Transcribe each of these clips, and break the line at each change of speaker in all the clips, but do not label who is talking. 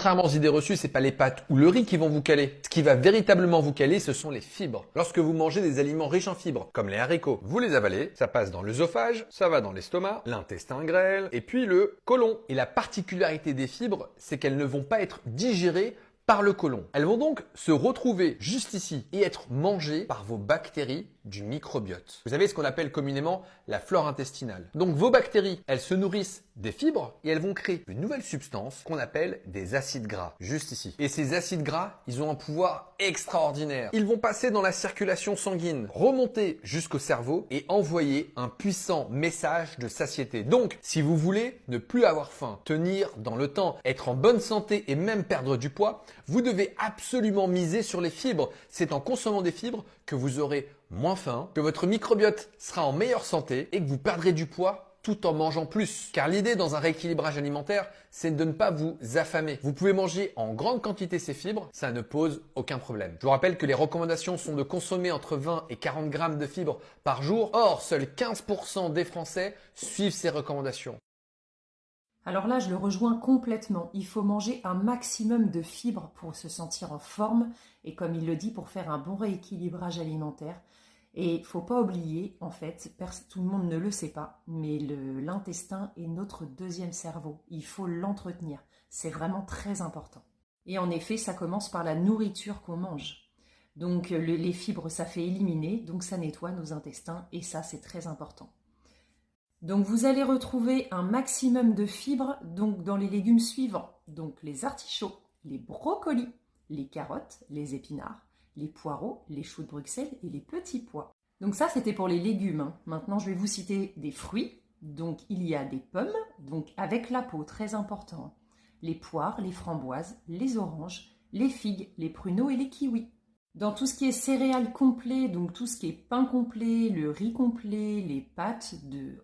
Contrairement aux idées reçues, c'est pas les pâtes ou le riz qui vont vous caler. Ce qui va véritablement vous caler, ce sont les fibres. Lorsque vous mangez des aliments riches en fibres, comme les haricots, vous les avalez, ça passe dans l'œsophage, ça va dans l'estomac, l'intestin grêle et puis le côlon. Et la particularité des fibres, c'est qu'elles ne vont pas être digérées par le côlon. Elles vont donc se retrouver juste ici et être mangées par vos bactéries du microbiote. Vous avez ce qu'on appelle communément la flore intestinale. Donc vos bactéries, elles se nourrissent des fibres et elles vont créer une nouvelle substance qu'on appelle des acides gras, juste ici. Et ces acides gras, ils ont un pouvoir extraordinaire. Ils vont passer dans la circulation sanguine, remonter jusqu'au cerveau et envoyer un puissant message de satiété. Donc, si vous voulez ne plus avoir faim, tenir dans le temps, être en bonne santé et même perdre du poids, vous devez absolument miser sur les fibres. C'est en consommant des fibres que vous aurez moins faim, que votre microbiote sera en meilleure santé et que vous perdrez du poids tout en mangeant plus. Car l'idée dans un rééquilibrage alimentaire, c'est de ne pas vous affamer. Vous pouvez manger en grande quantité ces fibres, ça ne pose aucun problème. Je vous rappelle que les recommandations sont de consommer entre 20 et 40 grammes de fibres par jour. Or, seuls 15% des Français suivent ces recommandations.
Alors là, je le rejoins complètement. Il faut manger un maximum de fibres pour se sentir en forme et comme il le dit, pour faire un bon rééquilibrage alimentaire. Et il ne faut pas oublier, en fait, tout le monde ne le sait pas, mais l'intestin est notre deuxième cerveau. Il faut l'entretenir. C'est vraiment très important. Et en effet, ça commence par la nourriture qu'on mange. Donc les fibres, ça fait éliminer, donc ça nettoie nos intestins et ça, c'est très important. Donc vous allez retrouver un maximum de fibres donc dans les légumes suivants. Donc les artichauts, les brocolis, les carottes, les épinards, les poireaux, les choux de Bruxelles et les petits pois. Donc ça, c'était pour les légumes. Maintenant, je vais vous citer des fruits. Donc il y a des pommes, donc avec la peau, très important. Les poires, les framboises, les oranges, les figues, les pruneaux et les kiwis. Dans tout ce qui est céréales complet, donc tout ce qui est pain complet, le riz complet, les pâtes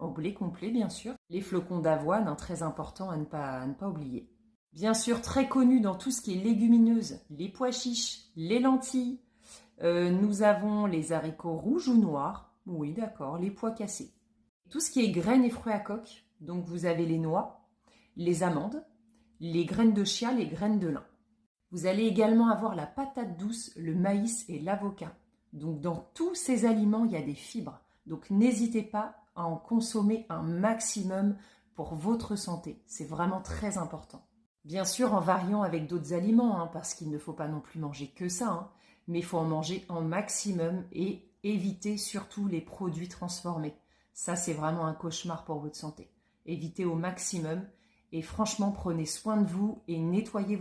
en blé complet bien sûr, les flocons d'avoine, très important à ne pas oublier. Bien sûr, très connu dans tout ce qui est légumineuse, les pois chiches, les lentilles. Nous avons les haricots rouges ou noirs, oui d'accord, les pois cassés. Tout ce qui est graines et fruits à coque, donc vous avez les noix, les amandes, les graines de chia, les graines de lin. Vous allez également avoir la patate douce, le maïs et l'avocat. Donc dans tous ces aliments, il y a des fibres. Donc n'hésitez pas à en consommer un maximum pour votre santé. C'est vraiment très important. Bien sûr en variant avec d'autres aliments, parce qu'il ne faut pas non plus manger que ça. Mais il faut en manger un maximum et éviter surtout les produits transformés. Ça, c'est vraiment un cauchemar pour votre santé. Évitez au maximum et franchement, prenez soin de vous et nettoyez votre